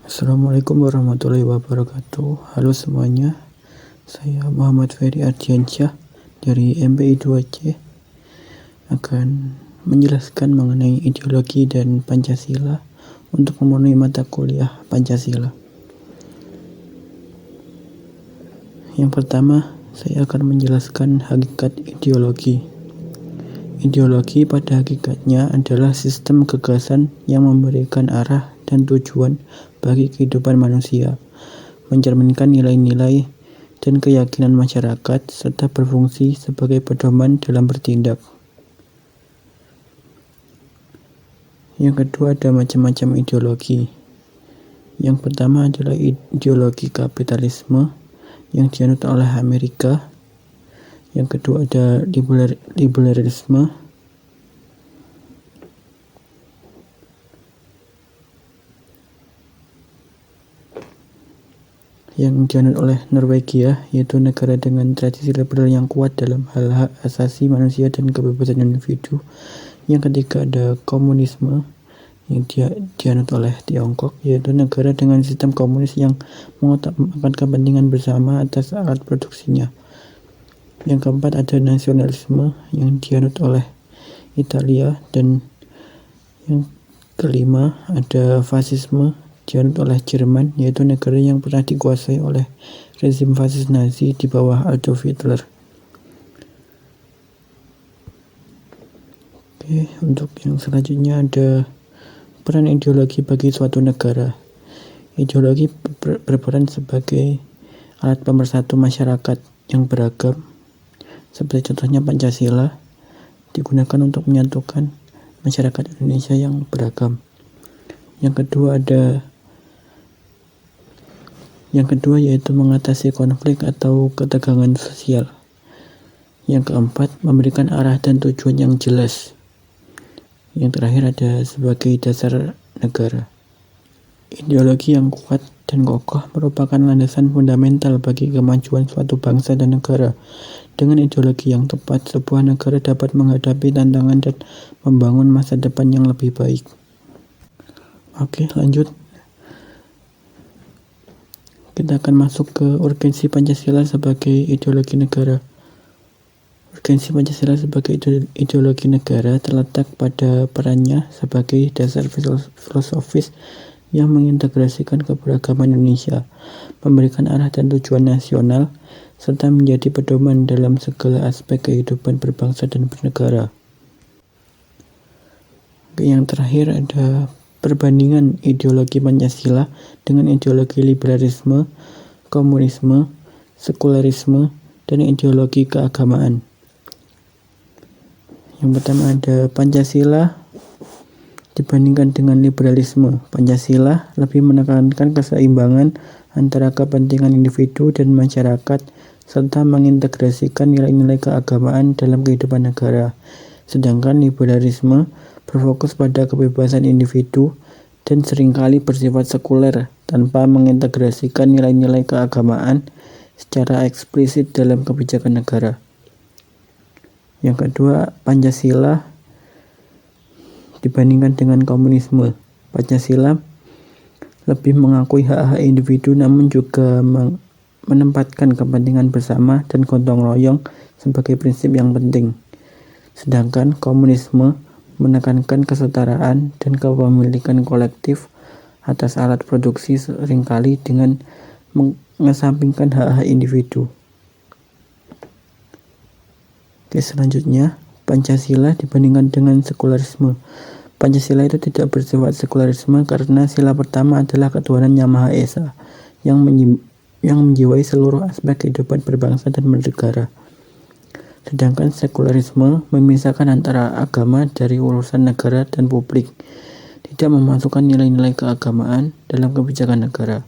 Assalamualaikum warahmatullahi wabarakatuh. Halo semuanya, saya Muhammad Ferry Ardiansyah dari MPI 2C akan menjelaskan mengenai ideologi dan Pancasila untuk memenuhi mata kuliah Pancasila. Yang pertama, saya akan menjelaskan hakikat ideologi. Ideologi pada hakikatnya adalah sistem gagasan yang memberikan arah dan tujuan bagi kehidupan manusia, mencerminkan nilai-nilai dan keyakinan masyarakat, serta berfungsi sebagai pedoman dalam bertindak. Yang kedua, ada macam-macam ideologi. Yang pertama adalah ideologi kapitalisme yang dianut oleh Amerika. Yang kedua ada liberalisme. Yang dianut oleh Norwegia, yaitu negara dengan tradisi liberal yang kuat dalam hal hak asasi manusia dan kebebasan individu. Yang ketiga ada komunisme yang dianut oleh Tiongkok, yaitu negara dengan sistem komunis yang mengutamakan kepentingan bersama atas alat produksinya. Yang keempat ada nasionalisme yang dianut oleh Italia, dan yang kelima ada fasisme dianut oleh Jerman, yaitu negara yang pernah dikuasai oleh rezim fasis Nazi di bawah Adolf Hitler. Oke, untuk yang selanjutnya ada peran ideologi bagi suatu negara. Ideologi berperan sebagai alat pemersatu masyarakat yang beragam. Seperti contohnya Pancasila digunakan untuk menyatukan masyarakat Indonesia yang beragam. Yang kedua yaitu mengatasi konflik atau ketegangan sosial. Yang keempat, memberikan arah dan tujuan yang jelas. Yang terakhir ada sebagai dasar negara. Ideologi yang kuat dan kokoh merupakan landasan fundamental bagi kemajuan suatu bangsa dan negara. Dengan ideologi yang tepat, sebuah negara dapat menghadapi tantangan dan membangun masa depan yang lebih baik. Oke, lanjut. Kita akan masuk ke urgensi Pancasila sebagai ideologi negara. Urgensi Pancasila sebagai ideologi negara terletak pada perannya sebagai dasar filosofis yang mengintegrasikan keberagaman Indonesia, memberikan arah dan tujuan nasional, serta menjadi pedoman dalam segala aspek kehidupan berbangsa dan bernegara. Yang terakhir ada perbandingan ideologi Pancasila dengan ideologi liberalisme, komunisme, sekularisme, dan ideologi keagamaan. Yang pertama ada Pancasila dibandingkan dengan liberalisme. Pancasila lebih menekankan keseimbangan antara kepentingan individu dan masyarakat, serta mengintegrasikan nilai-nilai keagamaan dalam kehidupan negara. Sedangkan liberalisme berfokus pada kebebasan individu dan seringkali bersifat sekuler tanpa mengintegrasikan nilai-nilai keagamaan secara eksplisit dalam kebijakan negara. Yang kedua, Pancasila dibandingkan dengan komunisme. Pancasila lebih mengakui hak-hak individu namun juga menempatkan kepentingan bersama dan gotong royong sebagai prinsip yang penting. Sedangkan komunisme menekankan kesetaraan dan kepemilikan kolektif atas alat produksi, seringkali dengan mengesampingkan hak-hak individu. Oke, selanjutnya Pancasila dibandingkan dengan sekularisme. Pancasila itu tidak bersifat sekularisme karena sila pertama adalah ketuhanan Yang Maha Esa yang menjiwai seluruh aspek kehidupan berbangsa dan bernegara. Sedangkan sekularisme memisahkan antara agama dari urusan negara dan publik, tidak memasukkan nilai-nilai keagamaan dalam kebijakan negara.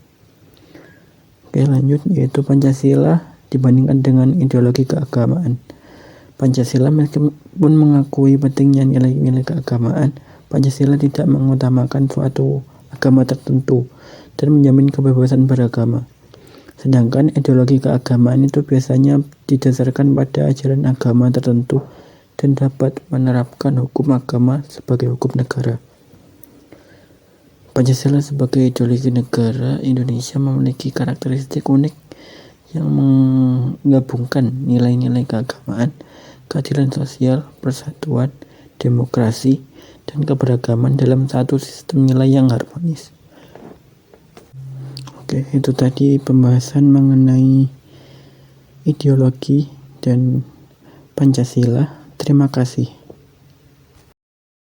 Oke, lanjut, yaitu Pancasila dibandingkan dengan ideologi keagamaan. Pancasila meskipun mengakui pentingnya nilai-nilai keagamaan, Pancasila tidak mengutamakan suatu agama tertentu dan menjamin kebebasan beragama. Sedangkan ideologi keagamaan itu biasanya didasarkan pada ajaran agama tertentu dan dapat menerapkan hukum agama sebagai hukum negara. Pancasila sebagai ideologi negara Indonesia memiliki karakteristik unik yang menggabungkan nilai-nilai keagamaan, keadilan sosial, persatuan, demokrasi, dan keberagaman dalam satu sistem nilai yang harmonis. Oke, itu tadi pembahasan mengenai ideologi dan Pancasila. Terima kasih.